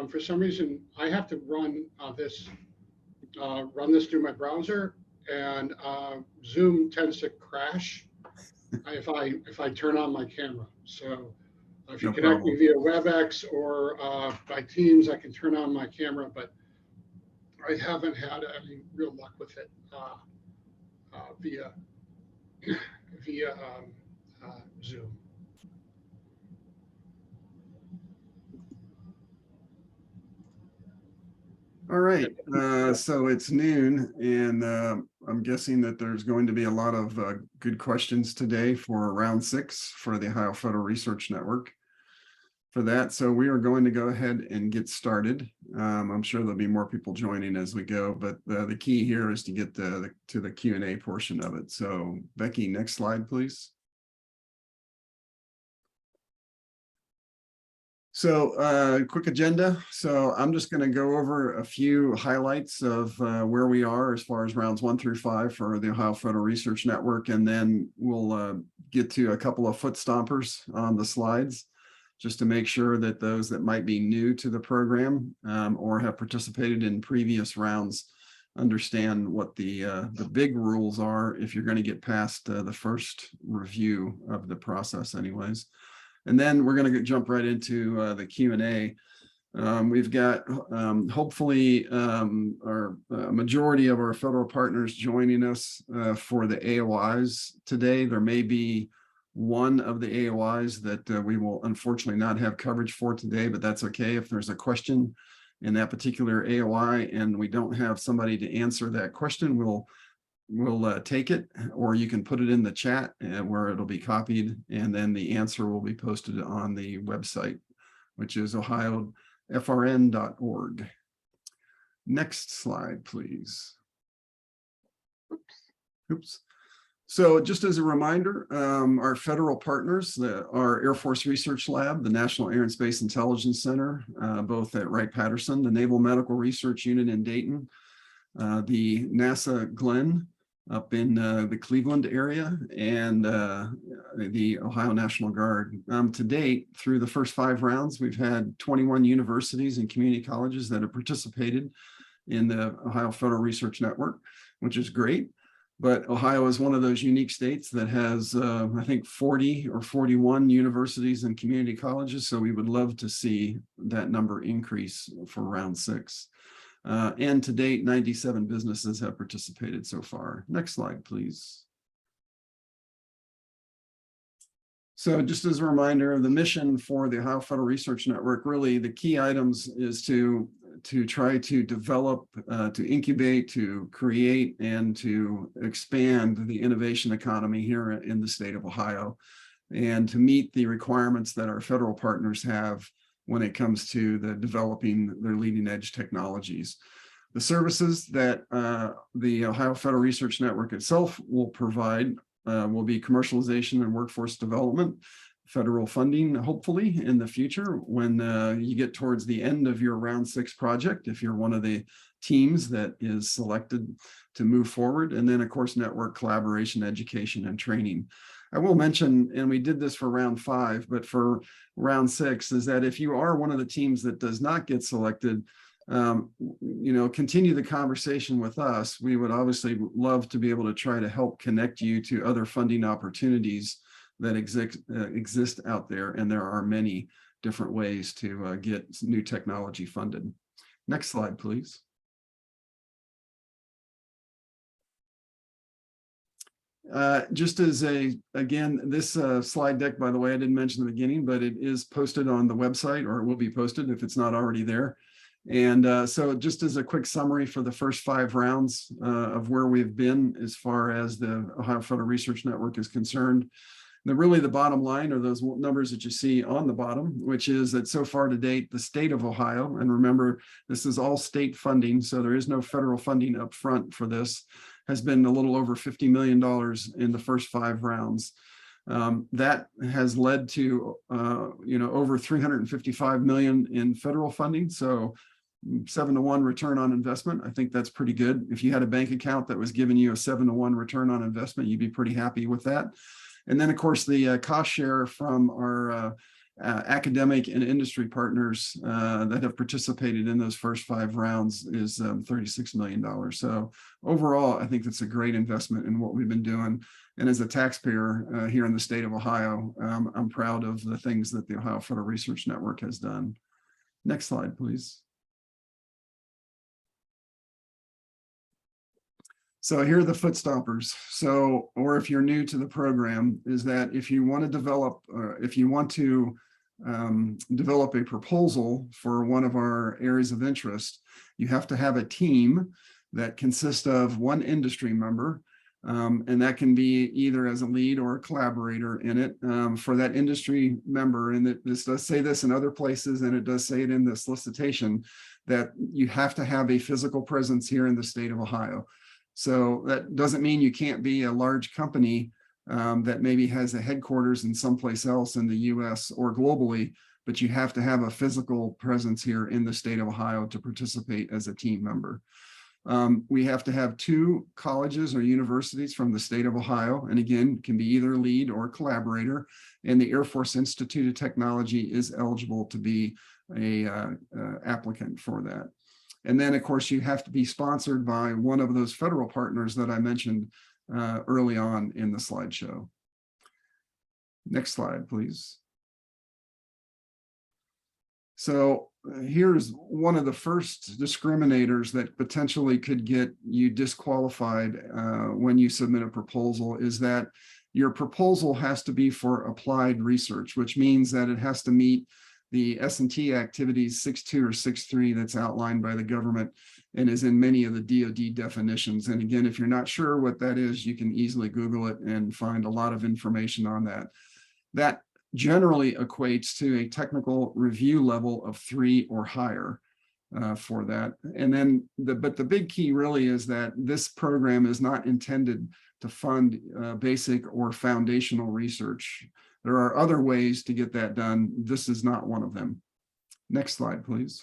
for some reason, I have to run run this through my browser, and Zoom tends to crash if I turn on my camera. So if you No connect me problem. via WebEx or by Teams, I can turn on my camera, but I haven't had any real luck with it via via Zoom. All right, so it's noon, and I'm guessing that there's going to be a lot of good questions today for round 6 for the Ohio Federal Research Network. For that, so we are going to go ahead and get started. I'm sure there'll be more people joining as we go, but the key here is to get to the Q&A portion of it. So Becky, next slide, please. So quick agenda. So I'm just going to go over a few highlights of where we are as far as rounds 1 through 5 for the Ohio Federal Research Network, and then we'll get to a couple of foot stompers on the slides, just to make sure that those that might be new to the program or have participated in previous rounds understand what the big rules are if you're going to get past the first review of the process anyways. And then we're going to jump right into the Q&A. We've got hopefully our majority of our federal partners joining us for the AOIs today. There may be one of the AOIs that we will unfortunately not have coverage for today, but that's okay. If there's a question in that particular AOI and we don't have somebody to answer that question, we'll take it, or you can put it in the chat where it'll be copied, and then the answer will be posted on the website, which is OFRN.org. Next slide, please. Oops. So just as a reminder, our federal partners, our Air Force Research Lab, the National Air and Space Intelligence Center, both at Wright-Patterson, the Naval Medical Research Unit in Dayton, the NASA Glenn up in the Cleveland area, and the Ohio National Guard. To date, through the first 5 rounds, we've had 21 universities and community colleges that have participated in the Ohio Federal Research Network, which is great. But Ohio is one of those unique states that has, I think, 40 or 41 universities and community colleges. So we would love to see that number increase for round 6. And to date, 97 businesses have participated so far. Next slide, please. So just as a reminder, the mission for the Ohio Federal Research Network, really the key items is to try to develop, to incubate, to create, and to expand the innovation economy here in the state of Ohio, and to meet the requirements that our federal partners have when it comes to developing their leading edge technologies. The services that the Ohio Federal Research Network itself will provide will be commercialization and workforce development, federal funding, hopefully in the future when you get towards the end of your round 6 project, if you're one of the teams that is selected to move forward. And then of course, network collaboration, education, and training. I will mention, and we did this for round 5, but for round 6, is that if you are one of the teams that does not get selected, continue the conversation with us. We would obviously love to be able to try to help connect you to other funding opportunities that exist out there. And there are many different ways to get new technology funded. Next slide, please. Just as again, this slide deck, by the way, I didn't mention in the beginning, but it is posted on the website, or it will be posted if it's not already there. And so just as a quick summary for the first 5 rounds of where we've been as far as the Ohio Federal Research Network is concerned, really the bottom line are those numbers that you see on the bottom, which is that so far to date, the state of Ohio, and remember, this is all state funding, so there is no federal funding up front for this, has been a little over $50 million in the first 5 rounds. That has led to, over $355 million in federal funding. So 7-to-1 return on investment. I think that's pretty good. If you had a bank account that was giving you a 7-to-1 return on investment, you'd be pretty happy with that. And then, of course, the cost share from our academic and industry partners that have participated in those first 5 rounds is $36 million. So overall, I think that's a great investment in what we've been doing. And as a taxpayer here in the state of Ohio, I'm proud of the things that the Ohio Federal Research Network has done. Next slide, please. So here are the foot stompers. So, or if you're new to the program, is that if you want to develop, develop a proposal for one of our areas of interest, you have to have a team that consists of one industry member, and that can be either as a lead or a collaborator in it for that industry member. And this does say this in other places, and it does say it in the solicitation, that you have to have a physical presence here in the state of Ohio. So that doesn't mean you can't be a large company that maybe has a headquarters in someplace else in the US or globally, but you have to have a physical presence here in the state of Ohio to participate as a team member. We have to have 2 colleges or universities from the state of Ohio, and again, can be either lead or collaborator, and the Air Force Institute of Technology is eligible to be a applicant for that. And then, of course, you have to be sponsored by one of those federal partners that I mentioned early on in the slideshow. Next slide, please. So here's one of the first discriminators that potentially could get you disqualified when you submit a proposal, is that your proposal has to be for applied research, which means that it has to meet the S&T activities 6.2 or 6.3 that's outlined by the government and is in many of the DoD definitions. And again, if you're not sure what that is, you can easily Google it and find a lot of information on that. That generally equates to a technical review level of 3 or higher for that. And then, but the big key really is that this program is not intended to fund basic or foundational research. There are other ways to get that done. This is not one of them. Next slide, please.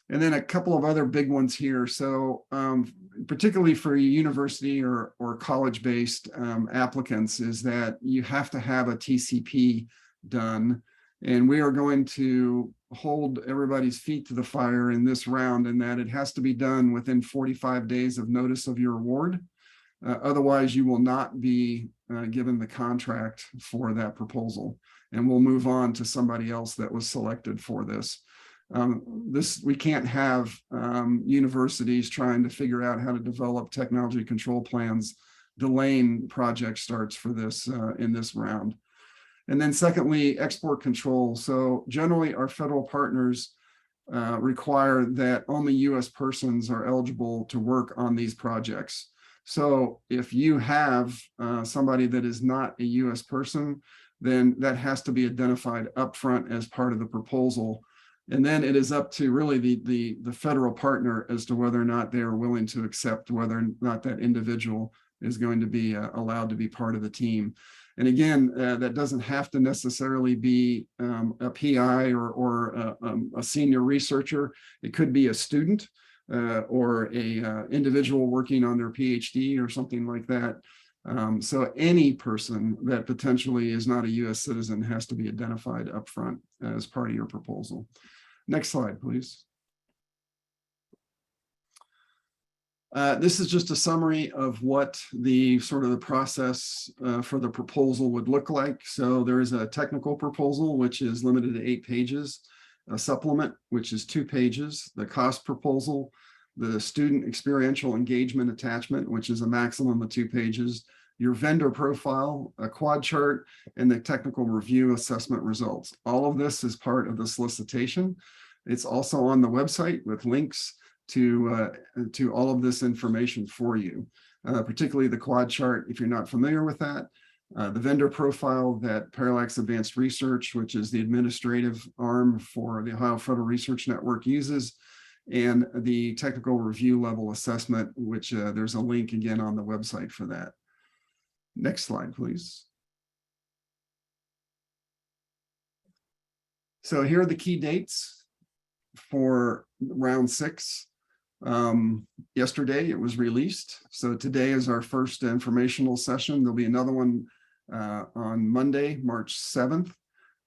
And then a couple of other big ones here. So particularly for university or college-based applicants, is that you have to have a TCP done. And we are going to hold everybody's feet to the fire in this round, in that it has to be done within 45 days of notice of your award. Otherwise, you will not be given the contract for that proposal, and we'll move on to somebody else that was selected for this. We can't have universities trying to figure out how to develop technology control plans, delaying project starts for this in this round. And then secondly, export control. So generally our federal partners require that only US persons are eligible to work on these projects. So if you have somebody that is not a US person, then that has to be identified upfront as part of the proposal. And then it is up to really the federal partner as to whether or not they are willing to accept whether or not that individual is going to be allowed to be part of the team. And again, that doesn't have to necessarily be a PI or a senior researcher. It could be a student or a individual working on their PhD or something like that. So any person that potentially is not a US citizen has to be identified upfront as part of your proposal. Next slide, please. This is just a summary of what the process for the proposal would look like. So there is a technical proposal, which is limited to 8 pages, a supplement, which is 2 pages, the cost proposal, the student experiential engagement attachment, which is a maximum of 2 pages, your vendor profile, a quad chart, and the technical review assessment results. All of this is part of the solicitation. It's also on the website with links to all of this information for you, particularly the quad chart, if you're not familiar with that, the vendor profile that Parallax Advanced Research, which is the administrative arm for the Ohio Federal Research Network, uses, and the technical review level assessment, which there's a link again on the website for that. Next slide, please. So here are the key dates for round 6. Yesterday it was released. So today is our first informational session. There'll be another one on Monday, March 7th.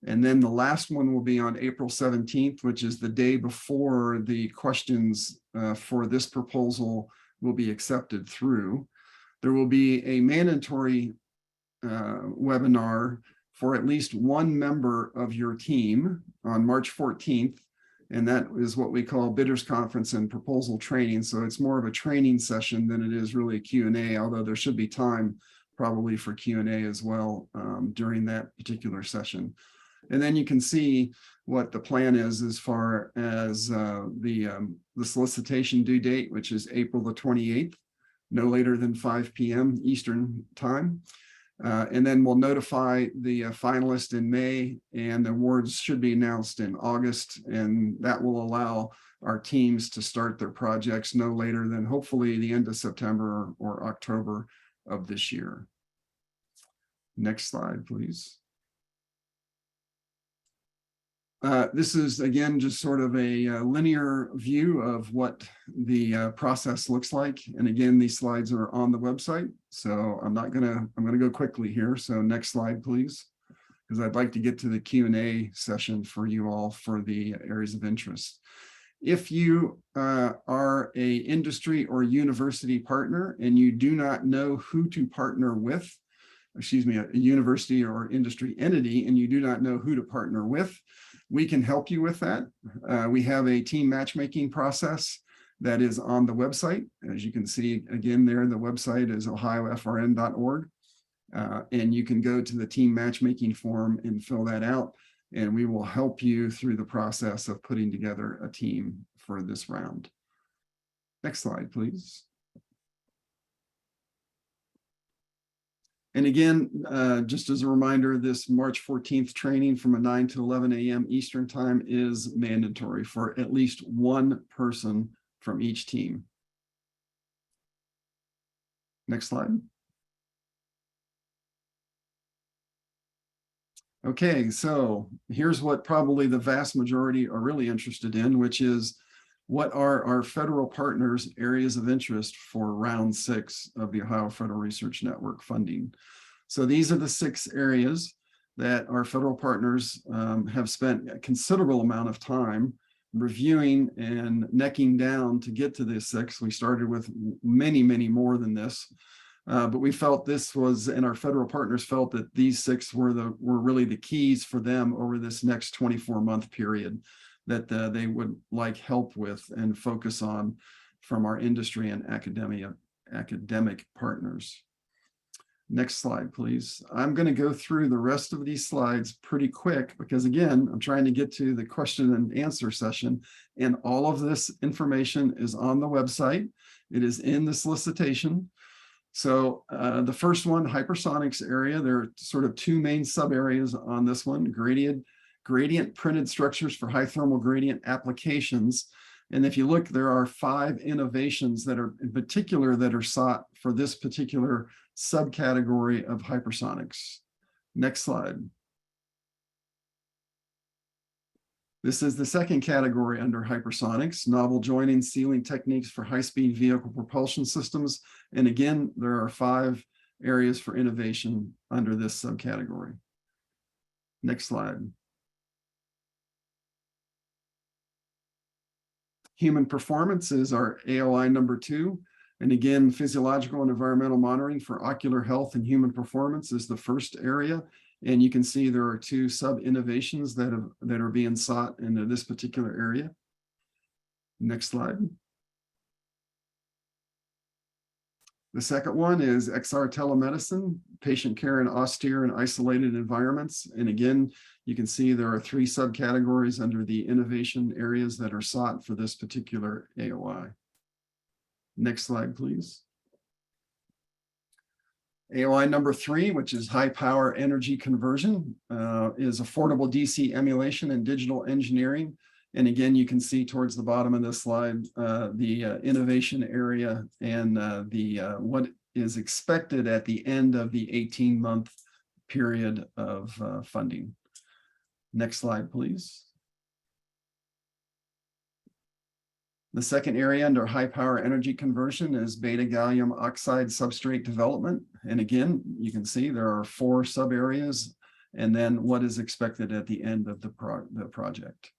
And then the last one will be on April 17th, which is the day before the questions for this proposal will be accepted through. There will be a mandatory webinar for at least one member of your team on March 14th. And that is what we call Bidders Conference and Proposal Training. So it's more of a training session than it is really a Q&A, although there should be time probably for Q&A as well during that particular session. And then you can see what the plan is as far as the solicitation due date, which is April the 28th, no later than 5 p.m. Eastern time. And then we'll notify the finalists in May, and the awards should be announced in August, and that will allow our teams to start their projects no later than hopefully the end of September or October of this year. Next slide, please. This is, again, just sort of a linear view of what the process looks like. And again, these slides are on the website, so I'm going to go quickly here. So next slide, please, because I'd like to get to the Q&A session for you all for the areas of interest. If you are a industry or university partner and you do not know who to partner with, excuse me, a university or industry entity, and you do not know who to partner with, we can help you with that. We have a team matchmaking process that is on the website. As you can see, again, there, the website is OFRN.org. And you can go to the team matchmaking form and fill that out, and we will help you through the process of putting together a team for this round. Next slide, please. And again, just as a reminder, this March 14th training from 9 to 11 a.m. Eastern time is mandatory for at least one person from each team. Next slide. Okay, so here's what probably the vast majority are really interested in, which is what are our federal partners' areas of interest for round 6 of the Ohio Federal Research Network funding. So these are the 6 areas that our federal partners have spent a considerable amount of time reviewing and necking down to get to this 6. We started with many, many more than this, but we felt this was, and our federal partners felt that these 6 were really the keys for them over this next 24-month period that they would like help with and focus on from our industry and academic partners. Next slide, please. I'm going to go through the rest of these slides pretty quick because, again, I'm trying to get to the question and answer session, and all of this information is on the website. It is in the solicitation. So the first one, hypersonics area, there are sort of 2 main sub areas on this one: gradient printed structures for high thermal gradient applications. And if you look, there are 5 innovations that are in particular that are sought for this particular subcategory of hypersonics. Next slide. This is the second category under hypersonics, novel joining sealing techniques for high-speed vehicle propulsion systems. And again, there are 5 areas for innovation under this subcategory. Next slide. Human performance is our AOI number 2. And again, physiological and environmental monitoring for ocular health and human performance is the first area. And you can see there are 2 sub-innovations that are being sought into this particular area. Next slide. The second one is XR telemedicine, patient care in austere and isolated environments. And again, you can see there are 3 subcategories under the innovation areas that are sought for this particular AOI. Next slide, please. AOI number 3, which is high power energy conversion, is affordable DC emulation and digital engineering. And again, you can see towards the bottom of this slide, the innovation area and what is expected at the end of the 18-month period of funding. Next slide, please. The second area under high power energy conversion is beta gallium oxide substrate development. And again, you can see there are 4 sub areas and then what is expected at the end of the project.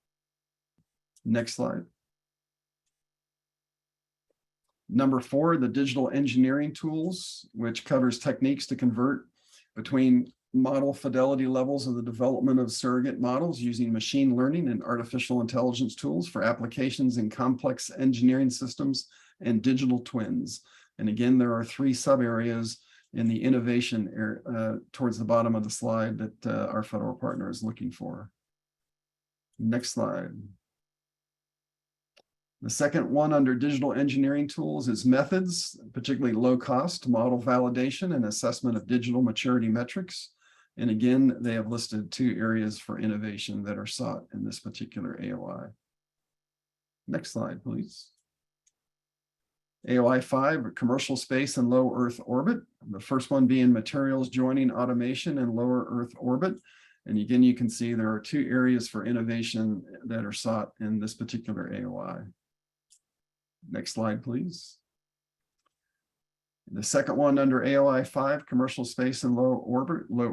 Next slide. Number 4, the digital engineering tools, which covers techniques to convert between model fidelity levels of the development of surrogate models using machine learning and artificial intelligence tools for applications in complex engineering systems and digital twins. And again, there are 3 sub areas in the innovation area, towards the bottom of the slide that our federal partner is looking for. Next slide. The second one under digital engineering tools is methods, particularly low cost model validation and assessment of digital maturity metrics. And again, they have listed 2 areas for innovation that are sought in this particular AOI. Next slide, please. AOI 5, commercial space and low Earth orbit. The first one being materials joining automation and lower Earth orbit. And again, you can see there are 2 areas for innovation that are sought in this particular AOI. Next slide, please. The second one under AOI 5, commercial space and low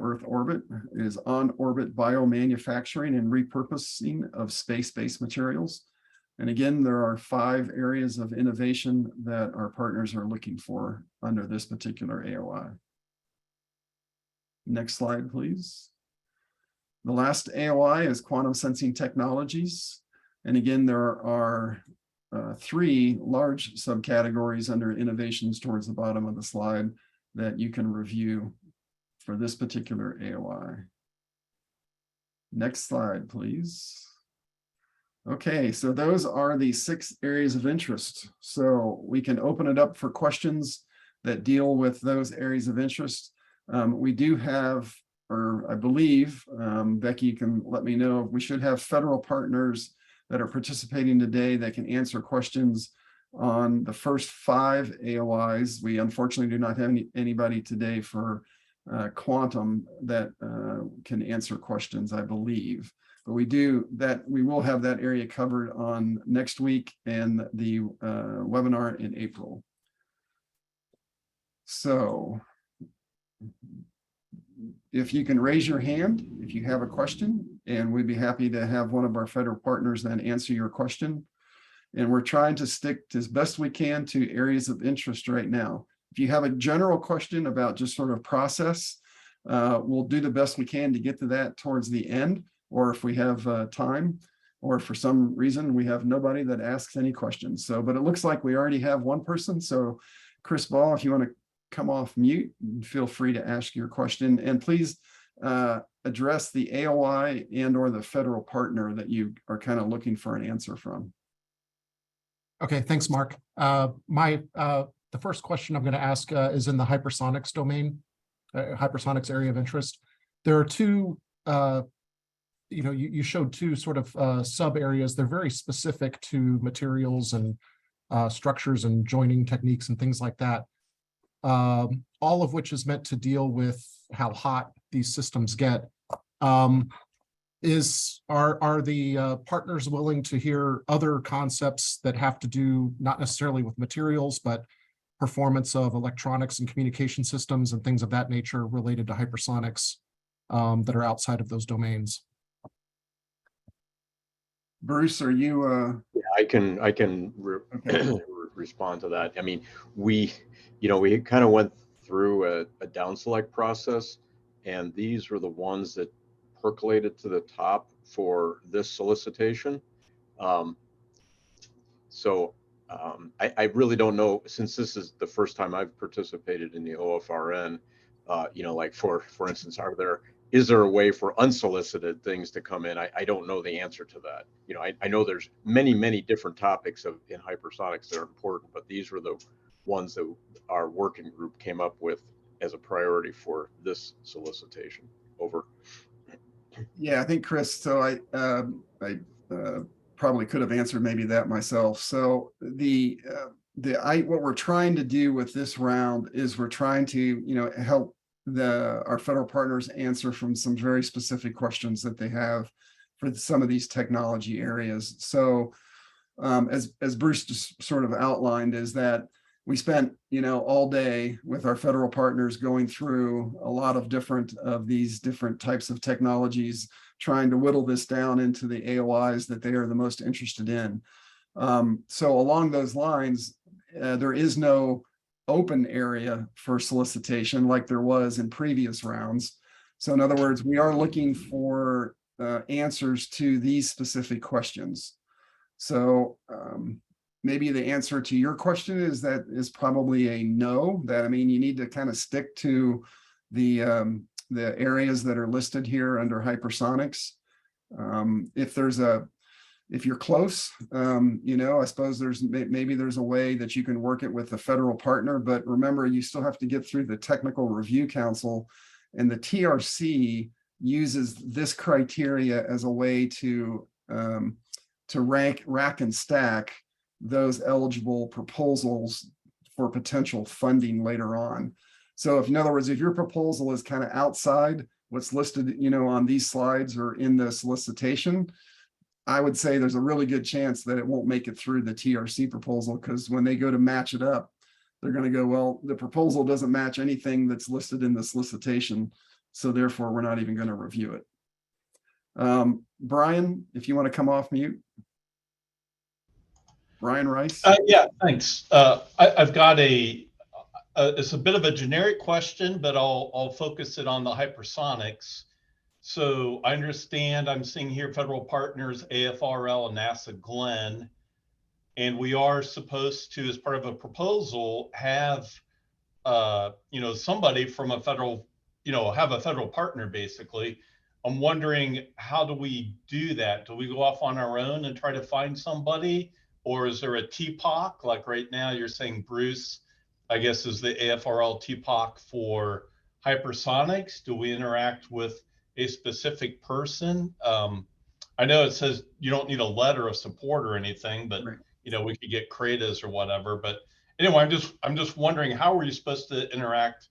Earth orbit, is on-orbit biomanufacturing and repurposing of space-based materials. And again, there are 5 areas of innovation that our partners are looking for under this particular AOI. Next slide, please. The last AOI is quantum sensing technologies. And again, there are 3 large subcategories under innovations towards the bottom of the slide that you can review for this particular AOI. Next slide, please. Okay, so those are the 6 areas of interest. So we can open it up for questions that deal with those areas of interest. We do have, or I believe, Becky, you can let me know, we should have federal partners that are participating today that can answer questions on the first 5 AOIs. We unfortunately do not have anybody today for quantum that can answer questions, I believe. But we will have that area covered on next week and the webinar in April. So if you can raise your hand if you have a question, and we'd be happy to have one of our federal partners then answer your question. And we're trying to stick as best we can to areas of interest right now. If you have a general question about just sort of process, we'll do the best we can to get to that towards the end, or if we have time, or for some reason we have nobody that asks any questions. So, but it looks like we already have one person. So Chris Ball, if you want to come off mute, feel free to ask your question, and please address the AOI and or the federal partner that you are kind of looking for an answer from. Okay, thanks, Mark. The first question I'm going to ask is in the hypersonics domain, hypersonics area of interest. There are 2, you showed 2 sort of sub areas. They're very specific to materials and structures and joining techniques and things like that. All of which is meant to deal with how hot these systems get. Are the partners willing to hear other concepts that have to do not necessarily with materials, but performance of electronics and communication systems and things of that nature related to hypersonics that are outside of those domains? Bruce, are you? Yeah, I can respond to that. I mean, we kind of went through a down select process, and these were the ones that percolated to the top for this solicitation. I really don't know, since this is the first time I've participated in the OFRN, like for instance, is there a way for unsolicited things to come in? I don't know the answer to that. I know there's many different topics in hypersonics that are important, but these were the ones that our working group came up with as a priority for this solicitation. Over. Yeah, I think Chris, so I probably could have answered maybe that myself. So what we're trying to do with this round is we're trying to, help our federal partners answer from some very specific questions that they have for some of these technology areas. So as Bruce just sort of outlined, is that we spent, all day with our federal partners going through a lot of these different types of technologies, trying to whittle this down into the AOIs that they are the most interested in. So along those lines, there is no open area for solicitation like there was in previous rounds. So in other words, we are looking for answers to these specific questions. So maybe the answer to your question is probably a no. That, I mean, you need to kind of stick to the areas that are listed here under hypersonics. If you're close, I suppose maybe there's a way that you can work it with a federal partner, but remember, you still have to get through the Technical Review Council, and the TRC uses this criteria as a way to rack and stack those eligible proposals for potential funding later on. So if, in other words, if your proposal is kind of outside what's listed, on these slides or in the solicitation, I would say there's a really good chance that it won't make it through the TRC proposal, because when they go to match it up, they're going to go, well, the proposal doesn't match anything that's listed in the solicitation, so therefore we're not even going to review it. Brian, if you want to come off mute. Brian Rice. Yeah, thanks. I've got it's a bit of a generic question, but I'll focus it on the hypersonics. So I understand I'm seeing here federal partners, AFRL and NASA Glenn, and we are supposed to, as part of a proposal, have somebody from a federal, have a federal partner basically. I'm wondering, how do we do that? Do we go off on our own and try to find somebody? Or is there a TPOC? Like right now you're saying Bruce, I guess, is the AFRL TPOC for hypersonics. Do we interact with a specific person? I know it says you don't need a letter of support or anything, but Right. We could get credas or whatever. But anyway, I'm just wondering, how are you supposed to interact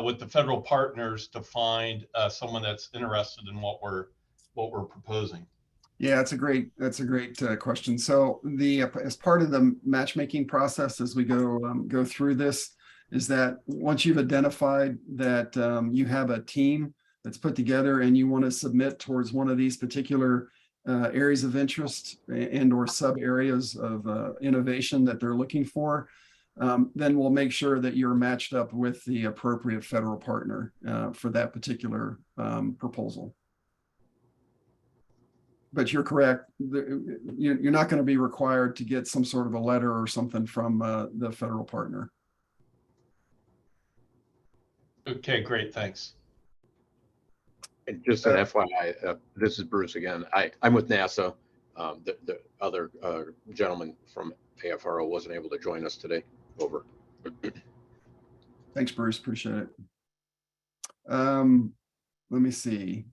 with the federal partners to find someone that's interested in what we're proposing? Yeah, that's a great question. So as part of the matchmaking process, as we go through this, is that once you've identified that you have a team that's put together and you want to submit towards one of these particular areas of interest and or sub areas of innovation that they're looking for, then we'll make sure that you're matched up with the appropriate federal partner for that particular proposal. But you're correct. You're not going to be required to get some sort of a letter or something from the federal partner. Okay, great, thanks. And just an FYI, this is Bruce again. I'm with NASA. The other gentleman from AFRO wasn't able to join us today. Over. Thanks, Bruce. Appreciate it. Let me see.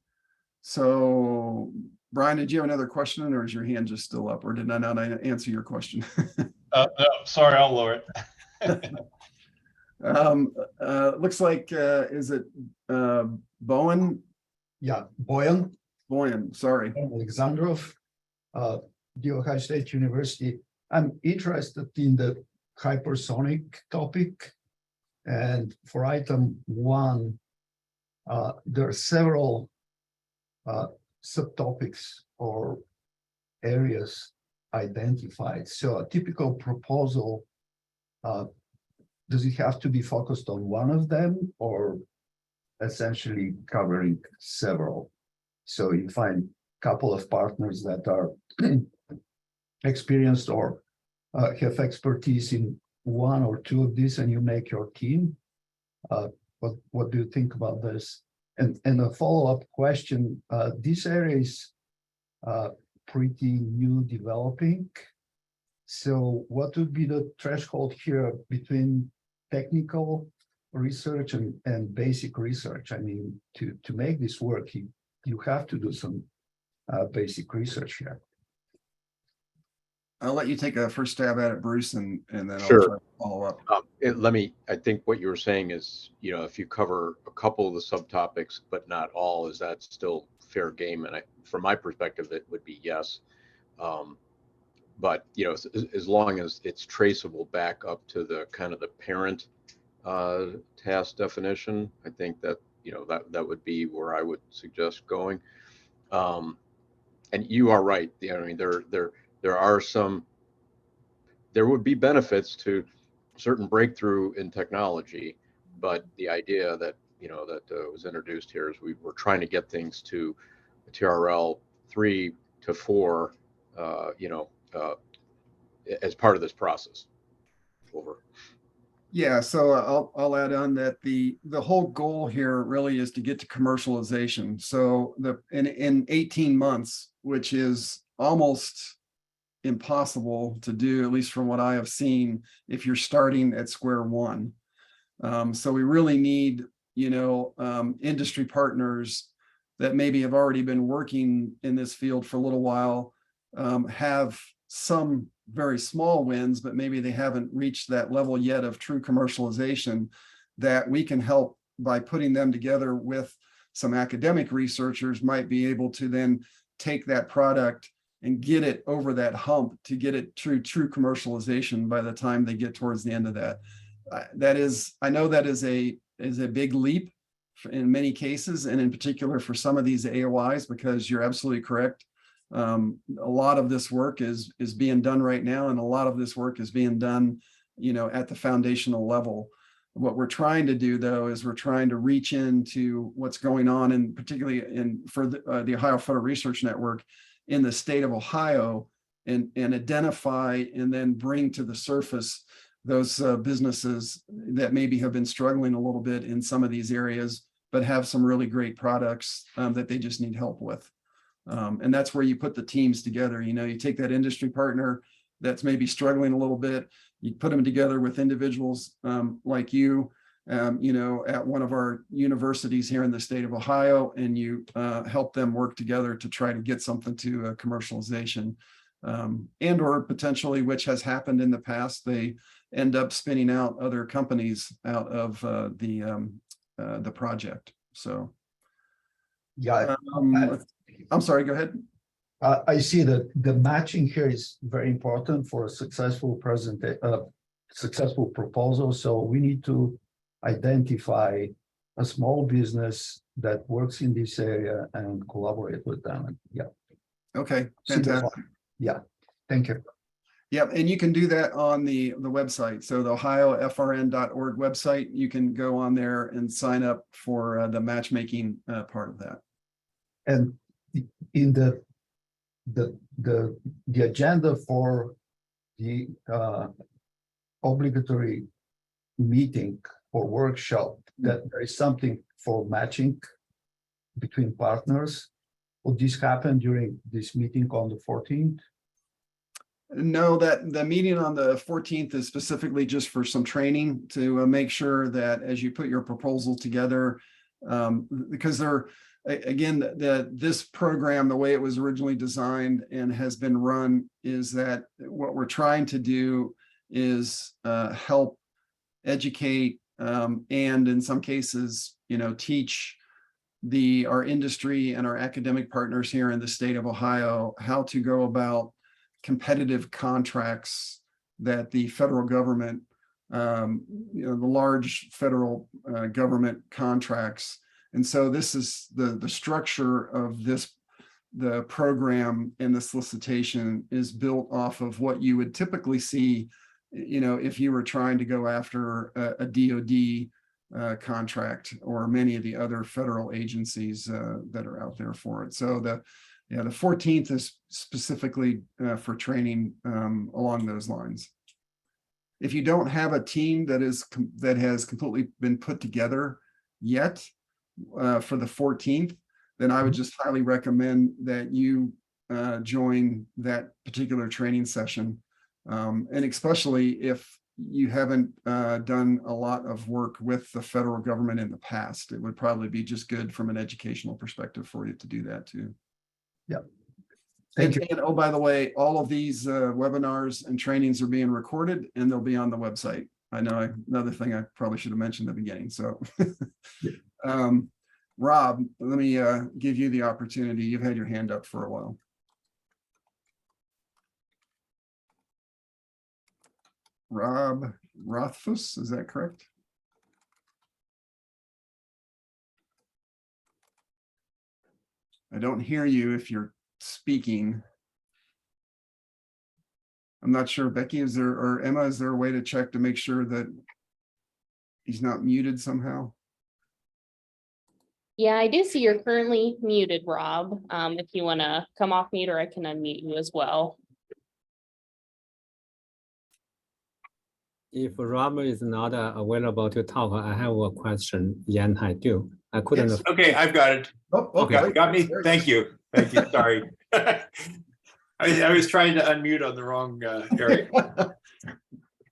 So, Brian, did you have another question, or is your hand just still up, or did I not answer your question? No, sorry, I'll lower it. Looks like, is it Bowen? Yeah, Boyan Sorry. Alexandrov, the Ohio State University. I'm interested in the hypersonic topic. And for item 1, there are several subtopics or areas identified. So a typical proposal, does it have to be focused on one of them, or essentially covering several? So you find a couple of partners that are experienced or have expertise in one or two of these, and you make your team. What do you think about this? And a follow-up question, this area is pretty new developing. So what would be the threshold here between technical research and basic research? I mean, to make this work, you have to do some basic research here. I'll let you take a first stab at it, Bruce, and then I'll Sure. try to follow up. I think what you were saying is, if you cover a couple of the subtopics, but not all, is that still fair game? And from my perspective, it would be yes. But, you know, as long as it's traceable back up to the kind of the parent task definition, I think that, you know, that would be where I would suggest going. And you are right. I mean, there are some, there would be benefits to certain breakthrough in technology, but the idea that, you know, that was introduced here is we're trying to get things to TRL 3 to 4, you know, as part of this process. Over. Yeah, so I'll add on that the whole goal here really is to get to commercialization. So in 18 months, which is almost impossible to do, at least from what I have seen, if you're starting at square one. So we really need, you know, industry partners that maybe have already been working in this field for a little while, have some very small wins, but maybe they haven't reached that level yet of true commercialization, that we can help by putting them together with some academic researchers, might be able to then take that product and get it over that hump to get it true commercialization by the time they get towards the end of that. I know that is a big leap in many cases, and in particular for some of these AOIs, because you're absolutely correct. A lot of this work is being done right now, and a lot of this work is being done, you know, at the foundational level. What we're trying to do, though, is we're trying to reach into what's going on, and particularly for the Ohio Federal Research Network in the state of Ohio, and identify and then bring to the surface those businesses that maybe have been struggling a little bit in some of these areas, but have some really great products that they just need help with. And that's where you put the teams together. You know, you take that industry partner that's maybe struggling a little bit, you put them together with individuals like you know, at one of our universities here in the state of Ohio, and you help them work together to try to get something to commercialization, and or potentially, which has happened in the past, they end up spinning out other companies out of the project. So Yeah, I'm sorry, go ahead. I see that the matching here is very important for a successful successful proposal. So we need to identify a small business that works in this area and collaborate with them. Yeah. Okay, fantastic. Yeah, thank you. Yep, and you can do that on the website. So the OhioFRN.org website, you can go on there and sign up for the matchmaking part of that. And in the agenda for the obligatory meeting or workshop, that there is something for matching between partners. Will this happen during this meeting on the 14th? No, that the meeting on the 14th is specifically just for some training to make sure that as you put your proposal together, because this program, the way it was originally designed and has been run, is that what we're trying to do is help educate and in some cases, you know, teach our industry and our academic partners here in the state of Ohio how to go about competitive contracts that the federal government, you know, the large federal government contracts. And so this is the structure of the program, and the solicitation is built off of what you would typically see, you know, if you were trying to go after a DoD contract or many of the other federal agencies that are out there for it. So the 14th is specifically for training along those lines. If you don't have a team that has completely been put together yet for the 14th, then I would just highly recommend that you join that particular training session. And especially if you haven't done a lot of work with the federal government in the past, it would probably be just good from an educational perspective for you to do that too. Yeah. Thank you. And oh, by the way, all of these webinars and trainings are being recorded, and they'll be on the website. I know another thing I probably should have mentioned at the beginning. So Rob, let me give you the opportunity. You've had your hand up for a while. Rob Rothfuss, is that correct? I don't hear you if you're speaking. I'm not sure, Becky, is there, or Emma, is there a way to check to make sure that he's not muted somehow? Yeah, I do see you're currently muted, Rob. If you want to come off mute, or I can unmute you as well. If Rob is not available to talk, I have a question. Yan, I do. I couldn't. Yes. Okay, I've got it. Oh, Okay. Got me? Thank you. Thank you. Sorry. I was trying to unmute on the wrong area.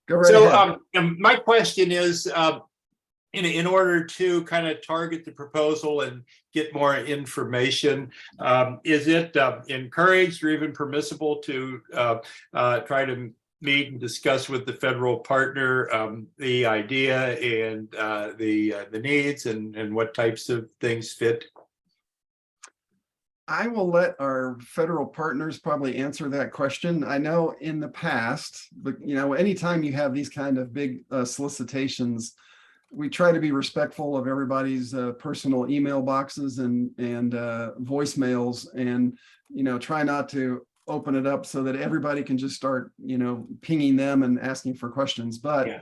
Go right So ahead. my question is, in order to kind of target the proposal and get more information, is it encouraged or even permissible to try to meet and discuss with the federal partner the idea and the needs and what types of things fit? I will let our federal partners probably answer that question. I know in the past, but anytime you have these kind of big solicitations, we try to be respectful of everybody's personal email boxes and voicemails, and try not to open it up so that everybody can just start pinging them and asking for questions. But Yeah.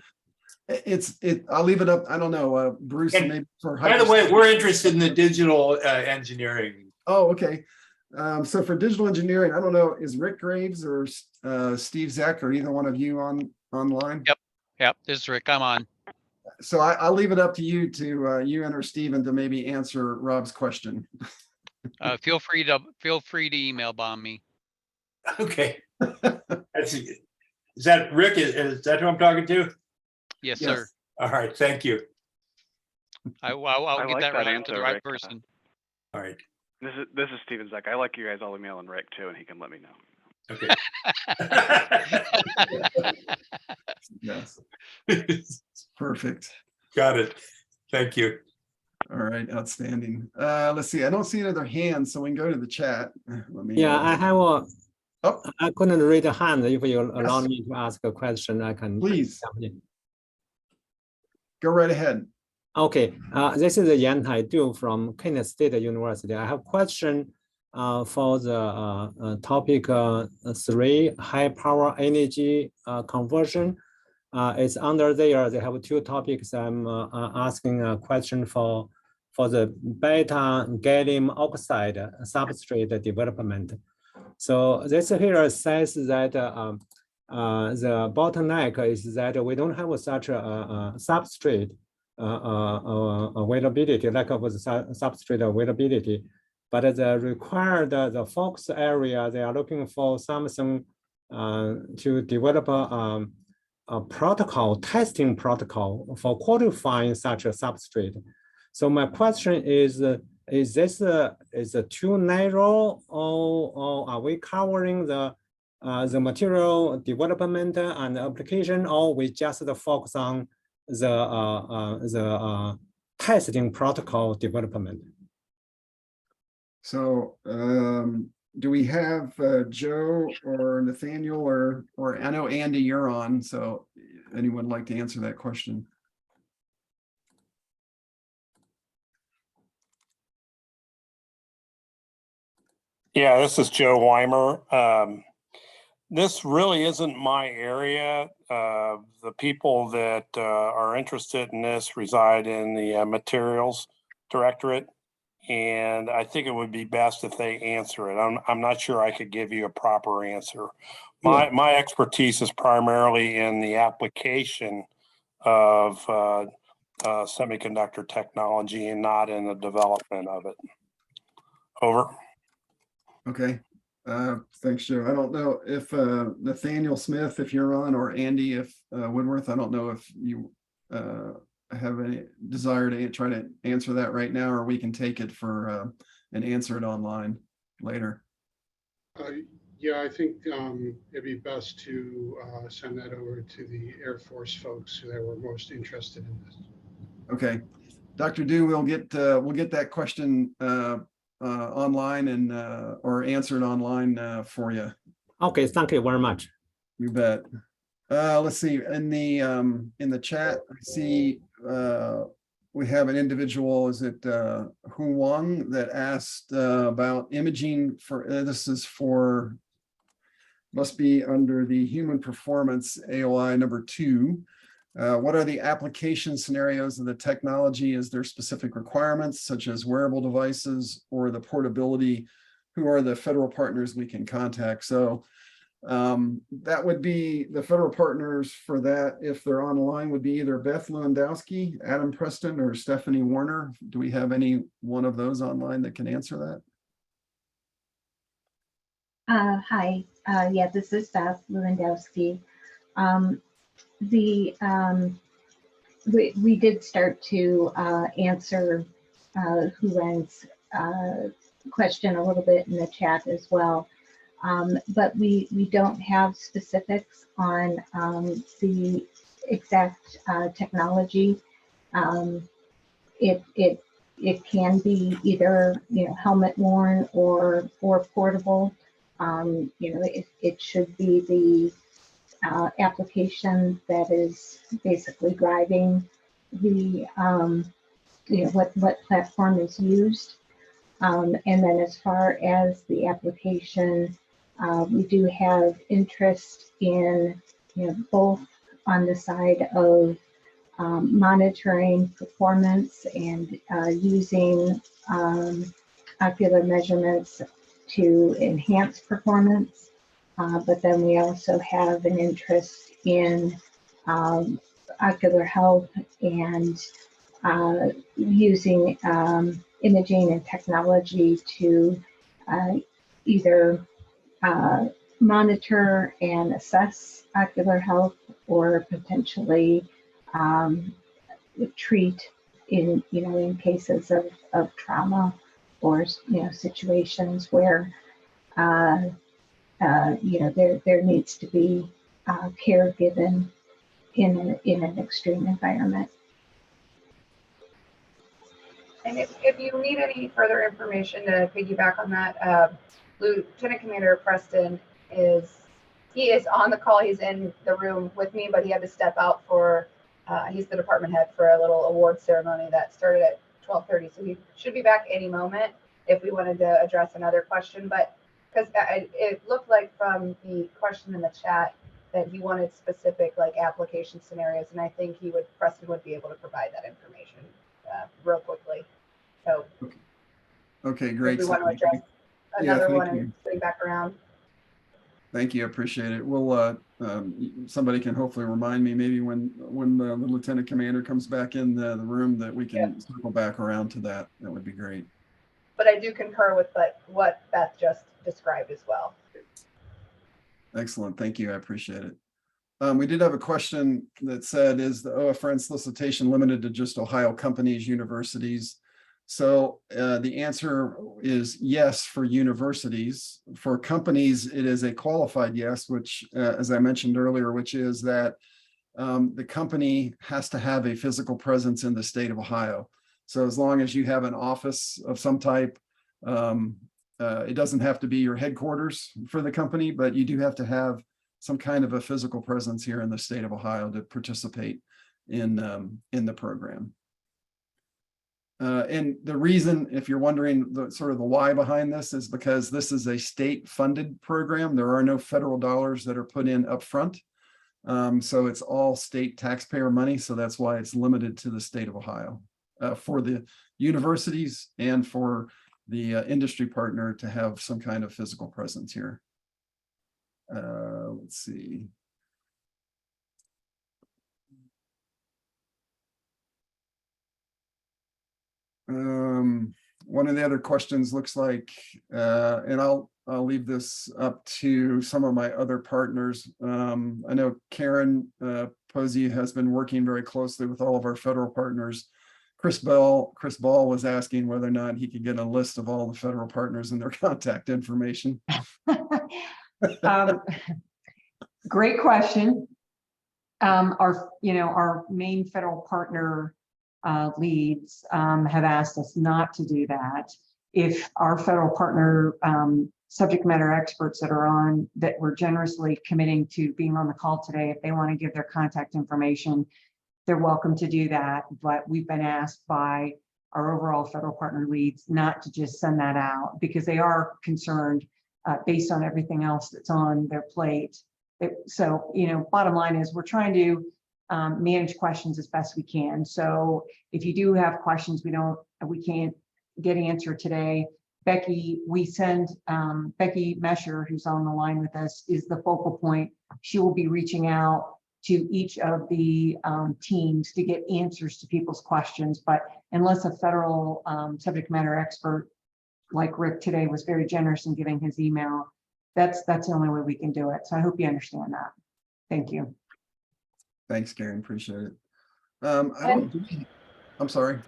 I'll leave it up. I don't know, Bruce. And maybe for by the way, we're interested in the digital engineering. Oh, okay. So for digital engineering, I don't know, is Rick Graves or Steve Zeck or either one of you online? Yep, this is Rick. I'm on. So I'll leave it up to you you and or Steven to maybe answer Rob's question. Feel free to email bomb me. Okay. Is that Rick? Is that who I'm talking to? Yes, Yes. sir. All right. Thank you. I'll I get like that that right to answer, the right Rick. person. All right. This is Steven Zek. I like you guys all emailing Rick too, and he can let me know. Okay. Yes, perfect. Got it. Thank you. All right, outstanding. Let's see. I don't see another hand, so we can go to the chat. Let me. Yeah, I have a. Oh. I couldn't read a hand. If you allow me to ask a question, I can. Please. Go right ahead. Okay, this is Yan Haidu from Kent State University. I have a question for the topic 3, high power energy conversion. It's under there. They have 2 topics. I'm asking a question for the beta gallium oxide substrate development. So this here says that the bottleneck is that we don't have such a substrate availability, lack of substrate availability, but the required the focus area, they are looking for something to develop a protocol, testing protocol for qualifying such a substrate. So my question is this is too narrow, or are we covering the material development and application, or we just focus on the testing protocol development? So do we have Joe or Nathaniel or I know Andy, you're on, so anyone like to answer that question? Yeah, this is Joe Weimer. This really isn't my area. The people that are interested in this reside in the materials directorate, and I think it would be best if they answer it. I'm not sure I could give you a proper answer. My expertise is primarily in the application of semiconductor technology and not in the development of it. Over. Okay, thanks, Joe. I don't know if Nathaniel Smith, if you're on, or Andy, if Woodworth, I don't know if you have any desire to try to answer that right now, or we can take it for and answer it online later. Yeah, I think it'd be best to send that over to the Air Force folks who were most interested in this. Okay, Dr. Du, we'll get that question online and or answered online for you. Okay, thank you very much. You bet. Let's see, in the chat, I see we have an individual, is it Hu Wang, that asked about imaging for, this is for, must be under the human performance AOI number 2. What are the application scenarios of the technology? Is there specific requirements such as wearable devices or the portability? Who are the federal partners we can contact? So that would be the federal partners for that. If they're online, would be either Beth Lewandowski, Adam Preston, or Stephanie Warner. Do we have any one of those online that can answer that? Hi, yeah, this is Beth Lewandowski. We did start to answer Huan's question a little bit in the chat as well. But we don't have specifics on the exact technology. It can be either, you know, helmet worn or portable. You know, it should be the application that is basically driving the you know, what platform is used. And then as far as the application, we do have interest in, you know, both on the side of monitoring performance and using ocular measurements to enhance performance. But then we also have an interest in ocular health and using imaging and technology to either monitor and assess ocular health or potentially treat in, you know, in cases of trauma or, you know, situations where you know, there needs to be care given in an extreme environment. And if you need any further information to piggyback on that, Lieutenant Commander Preston is on the call. He's in the room with me, but he had to step out for, he's the department head for a little award ceremony that started at 12:30. So he should be back any moment if we wanted to address another question. But because it looked like from the question in the chat that he wanted specific like application scenarios, and I think Preston would be able to provide that information real quickly. So okay, great. If we want to address another one and bring back around. Thank you, I appreciate it. We'll somebody can hopefully remind me maybe when the Lieutenant Commander comes back in the room that we can circle back around to that. That would be great. But I do concur with what Beth just described as well. Excellent, thank you, I appreciate it. We did have a question that said, is the OFRN solicitation limited to just Ohio companies, universities? So the answer is yes for universities. For companies, it is a qualified yes, which, as I mentioned earlier, which is that the company has to have a physical presence in the state of Ohio. So as long as you have an office of some type, it doesn't have to be your headquarters for the company, but you do have to have some kind of a physical presence here in the state of Ohio to participate in the program. And the reason, if you're wondering the sort of the why behind this, is because this is a state-funded program. There are no federal dollars that are put in upfront. So it's all state taxpayer money. So that's why it's limited to the state of Ohio for the universities and for the industry partner to have some kind of physical presence here. Let's see. One of the other questions looks like, and I'll leave this up to some of my other partners. I know Karen Posey has been working very closely with all of our federal partners. Chris Ball was asking whether or not he could get a list of all the federal partners and their contact information. Great question. Our main federal partner leads have asked us not to do that. If our federal partner subject matter experts that are on, that were generously committing to being on the call today. If they want to give their contact information, they're welcome to do that. But we've been asked by our overall federal partner leads not to just send that out, because they are concerned based on everything else that's on their plate. So, you know, bottom line is we're trying to manage questions as best we can. So if you do have questions we can't get answered today, Becky, we send Becky Mesher, who's on the line with us, is the focal point. She will be reaching out to each of the teams to get answers to people's questions. But unless a federal subject matter expert like Rick today was very generous in giving his email, that's the only way we can do it. So I hope you understand that. Thank you. Thanks, Karen. Appreciate it. I'm sorry.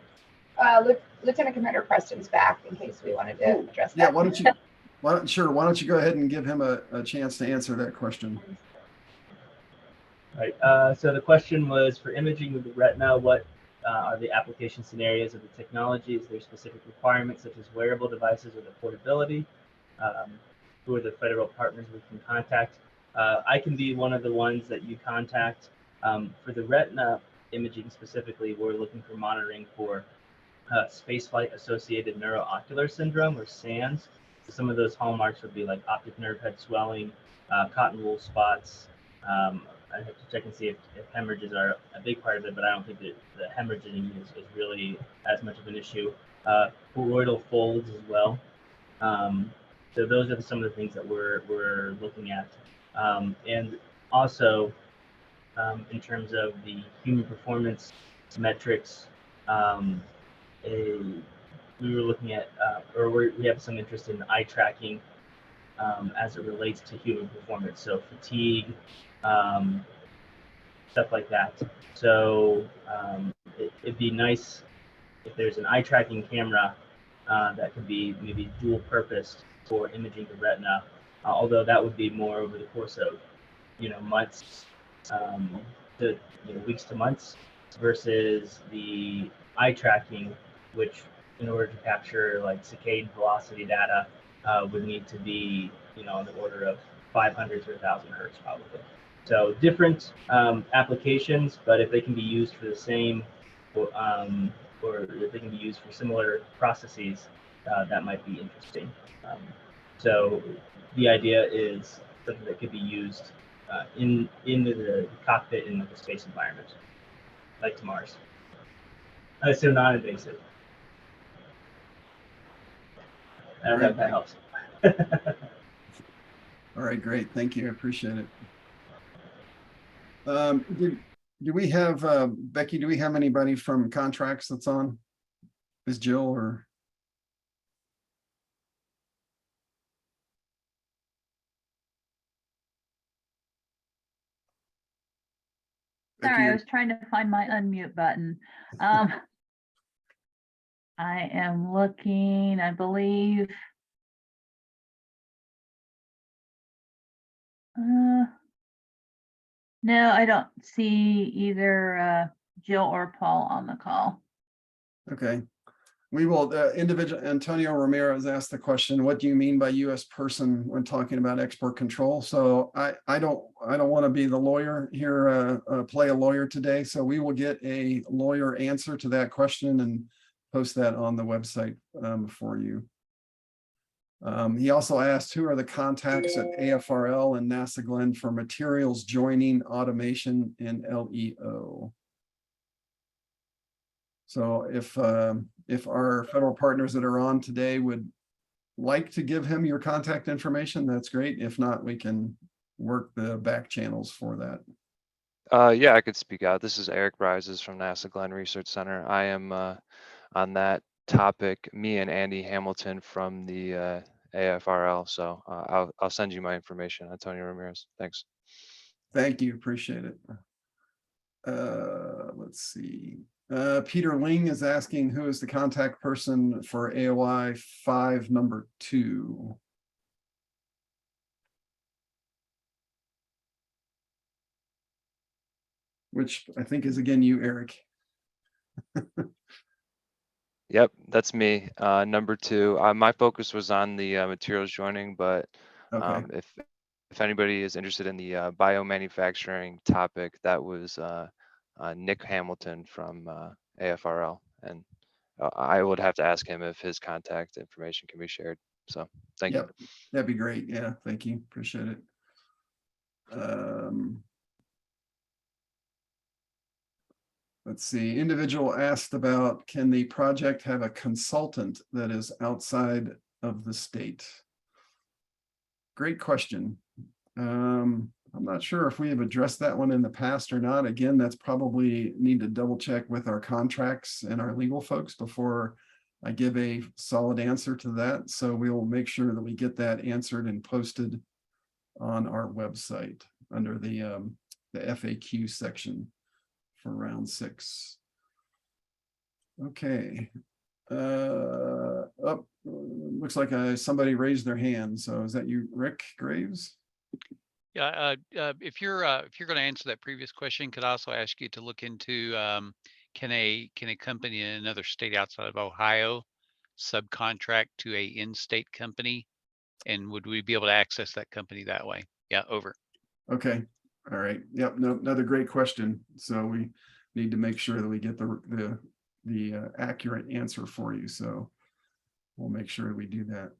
Lieutenant Commander Preston's back in case we wanted to address that. Yeah, why don't you go ahead and give him a chance to answer that question? All right, so the question was for imaging with the retina, what are the application scenarios of the technology? Is there specific requirements such as wearable devices or the portability? Who are the federal partners we can contact? I can be one of the ones that you contact. For the retina imaging specifically, we're looking for monitoring for spaceflight associated neuroocular syndrome, or SANS. So some of those hallmarks would be like optic nerve head swelling, cotton wool spots. I have to check and see if hemorrhages are a big part of it, but I don't think that the hemorrhaging is really as much of an issue. Choroidal folds as well. So those are some of the things that we're looking at. And also, in terms of the human performance metrics, we were looking at, we have some interest in eye tracking as it relates to human performance. So fatigue, stuff like that. So it'd be nice if there's an eye tracking camera that could be maybe dual purposed for imaging the retina, although that would be more over the course of, months to weeks to months, versus the eye tracking, which in order to capture like saccade velocity data would need to be on the order of 500 to 1,000 hertz probably. So different applications, but if they can be used for the same, or if they can be used for similar processes, that might be interesting. So the idea is something that could be used in the cockpit in the space environment, like to Mars. So non-invasive. I don't know if that helps. All right, great. Thank you. I appreciate it. Do we have, Becky, do we have anybody from contracts that's on? Is Jill or? Sorry, I was trying to find my unmute button. I am looking, I believe. No, I don't see either Jill or Paul on the call. Okay. We will, individual Antonio Ramirez asked the question, what do you mean by US person when talking about export control? So I don't want to be the lawyer here, play a lawyer today. So we will get a lawyer answer to that question and post that on the website for you. He also asked, who are the contacts at AFRL and NASA Glenn for materials joining, automation, and LEO? So if our federal partners that are on today would like to give him your contact information, that's great. If not, we can work the back channels for that. Yeah, I could speak out. This is Eric Brizes from NASA Glenn Research Center. I am on that topic, me and Andy Hamilton from the AFRL. So I'll send you my information, Antonio Ramirez. Thanks. Thank you. Appreciate it. Let's see. Peter Ling is asking, who is the contact person for AOI 5 number 2? Which I think is again you, Eric. Yep, that's me. Number two, my focus was on the materials joining, but Okay. if anybody is interested in the biomanufacturing topic, that was Nick Hamilton from AFRL, and I would have to ask him if his contact information can be shared. So thank you. Yep, that'd be great. Yeah, thank you. Appreciate it. Let's see, individual asked about, can the project have a consultant that is outside of the state? Great question. I'm not sure if we have addressed that one in the past or not. Again, that's probably need to double check with our contracts and our legal folks before I give a solid answer to that. So we will make sure that we get that answered and posted on our website under the FAQ section for round 6. Okay. Looks like somebody raised their hand. So is that you, Rick Graves? Yeah, if you're going to answer that previous question, could I also ask you to look into can a company in another state outside of Ohio subcontract to a in-state company, and would we be able to access that company that way? Yeah, over. Okay. All right. Yep. No, another great question. So we need to make sure that we get the accurate answer for you. So we'll make sure we do that.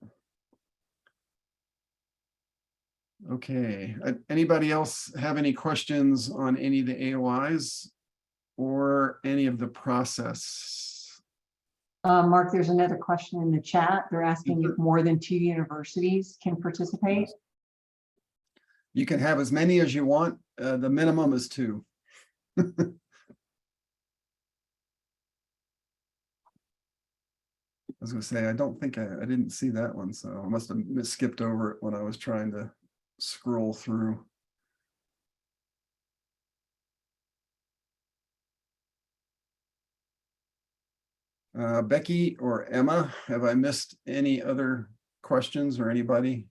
Okay. Anybody else have any questions on any of the AOIs or any of the process? Mark, there's another question in the chat. They're asking if more than 2 universities can participate. You can have as many as you want. The minimum is 2. I was going to say, I don't think I didn't see that one, so I must have skipped over it when I was trying to scroll through. Becky or Emma, have I missed any other questions or anybody?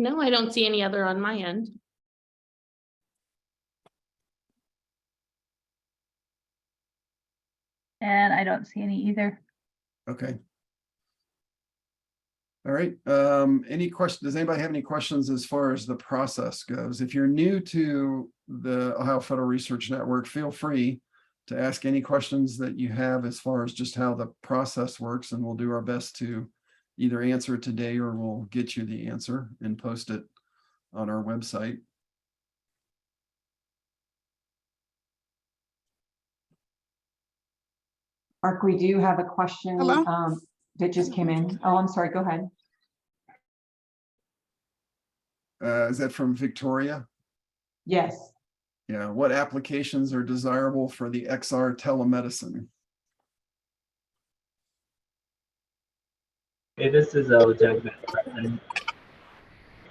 No, I don't see any other on my end. And I don't see any either. Okay. All right. Any questions? Does anybody have any questions as far as the process goes? If you're new to the Ohio Federal Research Network, feel free to ask any questions that you have as far as just how the process works, and we'll do our best to either answer it today or we'll get you the answer and post it on our website. Mark, we do have a question that just came in. Oh, I'm sorry. Go ahead. Is that from Victoria? Yes. Yeah. What applications are desirable for the XR telemedicine? Hey, this is Lieutenant Commander.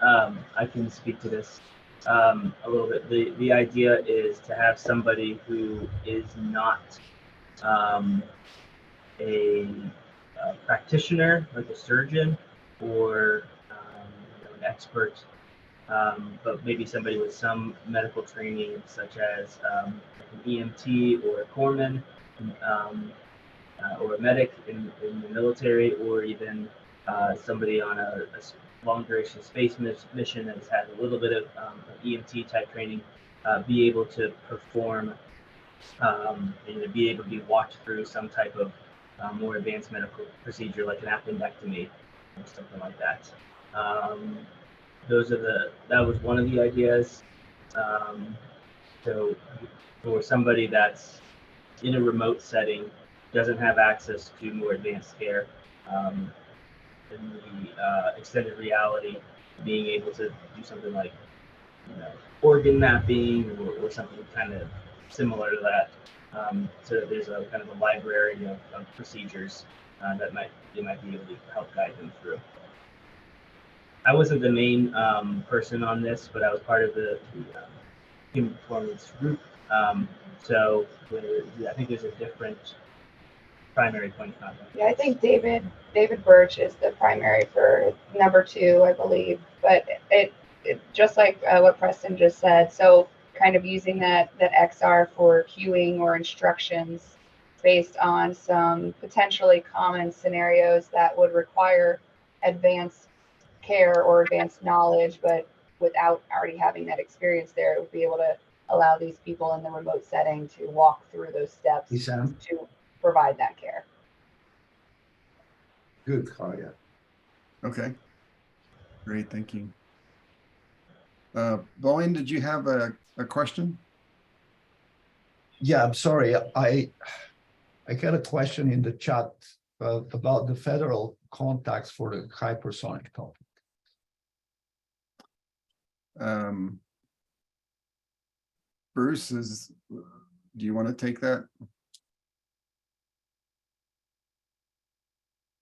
I can speak to this a little bit. The idea is to have somebody who is not a practitioner, like a surgeon, or an expert, but maybe somebody with some medical training, such as an EMT or a corpsman, or a medic in the military, or even somebody on a long duration space mission that has had a little bit of EMT type training, be able to perform and be able to be watched through some type of more advanced medical procedure, like an appendectomy or something like that. That was one of the ideas. So for somebody that's in a remote setting, doesn't have access to more advanced care, in the extended reality, being able to do something like organ mapping or something kind of similar to that. So that there's a kind of a library of procedures that they might be able to help guide them through. I wasn't the main person on this, but I was part of the human performance group. So I think there's a different primary point of contact. Yeah, I think David Birch is the primary for number 2, I believe. But it just like what Preston just said. So kind of using that XR for queuing or instructions based on some potentially common scenarios that would require advanced care or advanced knowledge, but without already having that experience there, it would be able to allow these people in the remote setting to walk through those steps to provide that care. Good, Claudia. Okay. Great, thank you. Bowen, did you have a question? Yeah, I'm sorry. I got a question in the chat about the federal contacts for the hypersonic topic. Bruce, do you want to take that?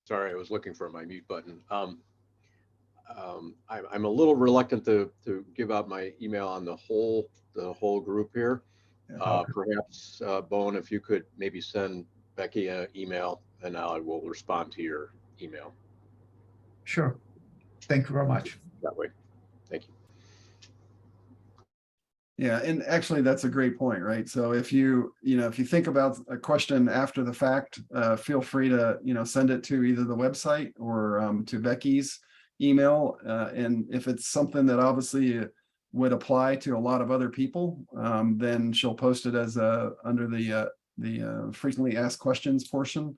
Sorry, I was looking for my mute button. I'm a little reluctant to give out my email on the whole group here. Perhaps, Bowen, if you could maybe send Becky an email, and I will respond to your email. Sure. Thank you very much. That way. Thank you. Yeah, and actually that's a great point, right? So if you think about a question after the fact, feel free to, send it to either the website or to Becky's email. And if it's something that obviously would apply to a lot of other people, then she'll post it as under the frequently asked questions portion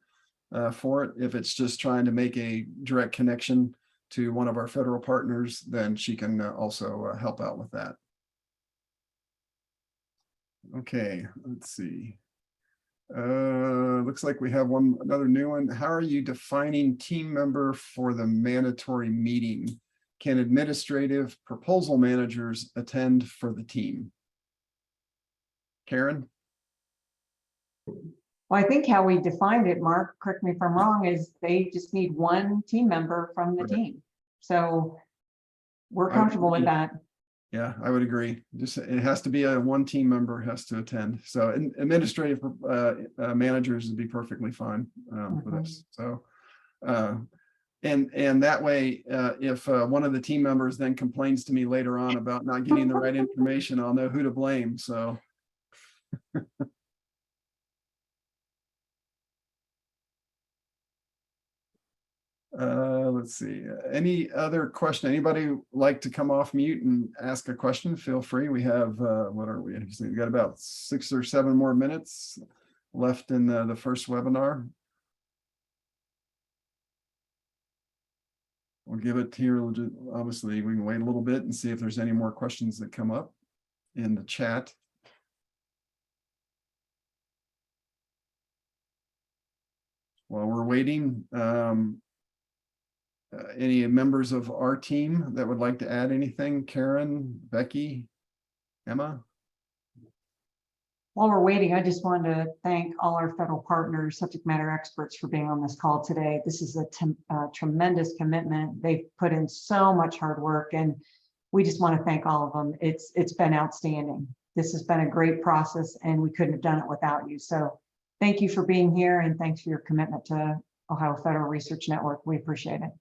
for it. If it's just trying to make a direct connection to one of our federal partners, then she can also help out with that. Okay, let's see. Looks like we have another new one. How are you defining team member for the mandatory meeting? Can administrative proposal managers attend for the team? Karen? Well, I think how we defined it, Mark, correct me if I'm wrong, is they just need one team member from the team. So we're comfortable with that. Yeah, I would agree. Just it has to be one team member has to attend. So administrative managers would be perfectly fine for this. So and that way, if one of the team members then complains to me later on about not getting the right information, I'll know who to blame. So let's see. Any other question? Anybody like to come off mute and ask a question? Feel free. We have what are we? We've got about 6 or 7 more minutes left in the first webinar. We'll give it here. Obviously, we can wait a little bit and see if there's any more questions that come up in the chat. While we're waiting, any members of our team that would like to add anything? Karen, Becky, Emma? While we're waiting, I just wanted to thank all our federal partners, subject matter experts, for being on this call today. This is a tremendous commitment. They've put in so much hard work, and we just want to thank all of them. It's been outstanding. This has been a great process, and we couldn't have done it without you. So thank you for being here, and thanks for your commitment to Ohio Federal Research Network. We appreciate it.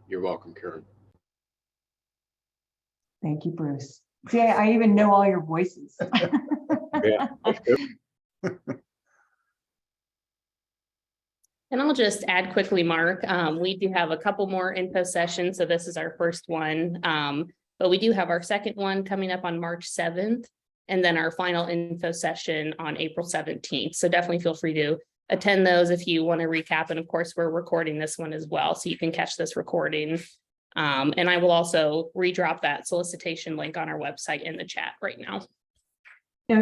You're welcome, Karen. Thank you, Bruce. See, I even know all your voices. Yeah, that's good. And I'll just add quickly, Mark, we do have a couple more info sessions. So this is our first one, but we do have our second one coming up on March 7th, and then our final info session on April 17th. So definitely feel free to attend those if you want to recap. And of course, we're recording this one as well, so you can catch this recording. And I will also redrop that solicitation link on our website in the chat right now.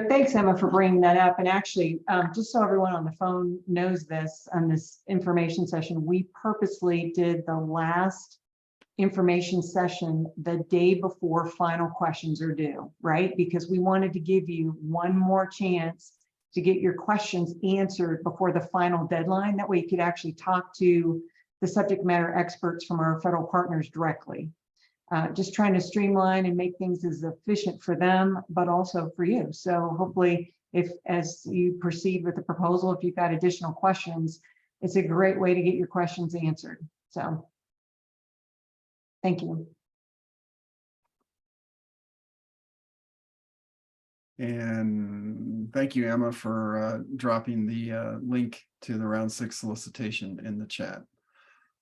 Thanks, Emma, for bringing that up. And actually, just so everyone on the phone knows this, on this information session, we purposely did the last information session the day before final questions are due, right? Because we wanted to give you one more chance to get your questions answered before the final deadline. That way you could actually talk to the subject matter experts from our federal partners directly. Just trying to streamline and make things as efficient for them, but also for you. So hopefully, as you proceed with the proposal, if you've got additional questions, it's a great way to get your questions answered. So thank you. And thank you, Emma, for dropping the link to the round 6 solicitation in the chat.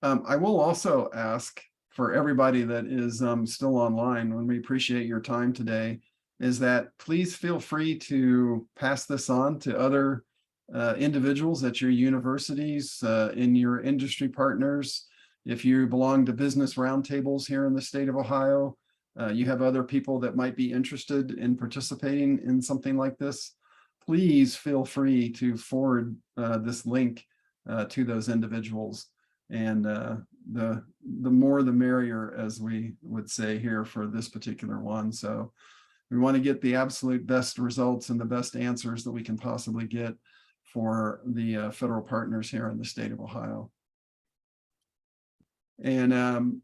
I will also ask for everybody that is still online, when we appreciate your time today, is that please feel free to pass this on to other individuals at your universities, in your industry partners. If you belong to business roundtables here in the state of Ohio, you have other people that might be interested in participating in something like this, please feel free to forward this link to those individuals. And the more the merrier, as we would say here for this particular one. So we want to get the absolute best results and the best answers that we can possibly get for the federal partners here in the state of Ohio. And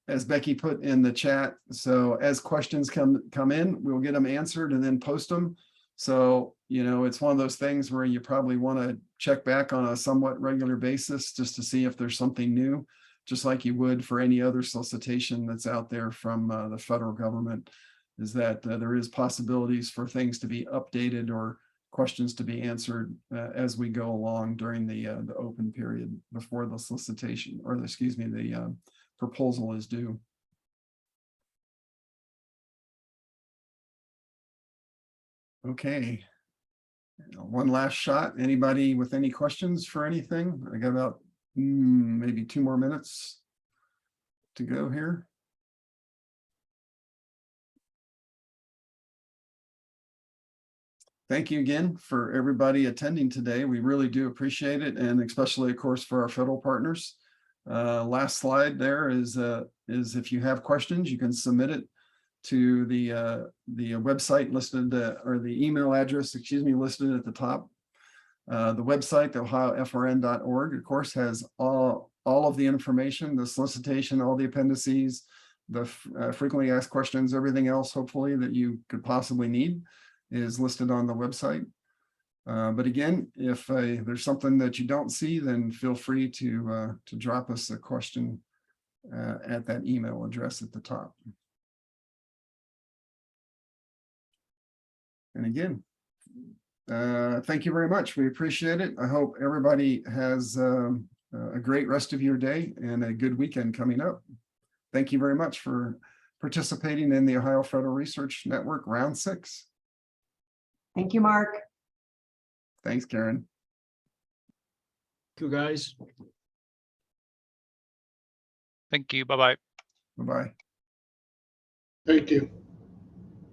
as Becky put in the chat, so as questions come in, we'll get them answered and then post them. So, you know, it's one of those things where you probably want to check back on a somewhat regular basis just to see if there's something new, just like you would for any other solicitation that's out there from the federal government, is that there is possibilities for things to be updated or questions to be answered as we go along during the open period before the solicitation, or excuse me, the proposal is due. Okay. One last shot. Anybody with any questions for anything? I got about maybe 2 more minutes to go here. Thank you again for everybody attending today. We really do appreciate it, and especially, of course, for our federal partners. Last slide there is if you have questions, you can submit it to the website listed, or the email address, excuse me, listed at the top. The website, the OhioFRN.org, of course, has all of the information, the solicitation, all the appendices, the frequently asked questions, everything else, hopefully, that you could possibly need is listed on the website. But again, if there's something that you don't see, then feel free to drop us a question at that email address at the top. And again, thank you very much. We appreciate it. I hope everybody has a great rest of your day and a good weekend coming up. Thank you very much for participating in the Ohio Federal Research Network Round 6. Thank you, Mark. Thanks, Karen. Thank you, guys. Thank you. Bye-bye. Bye-bye. Thank you.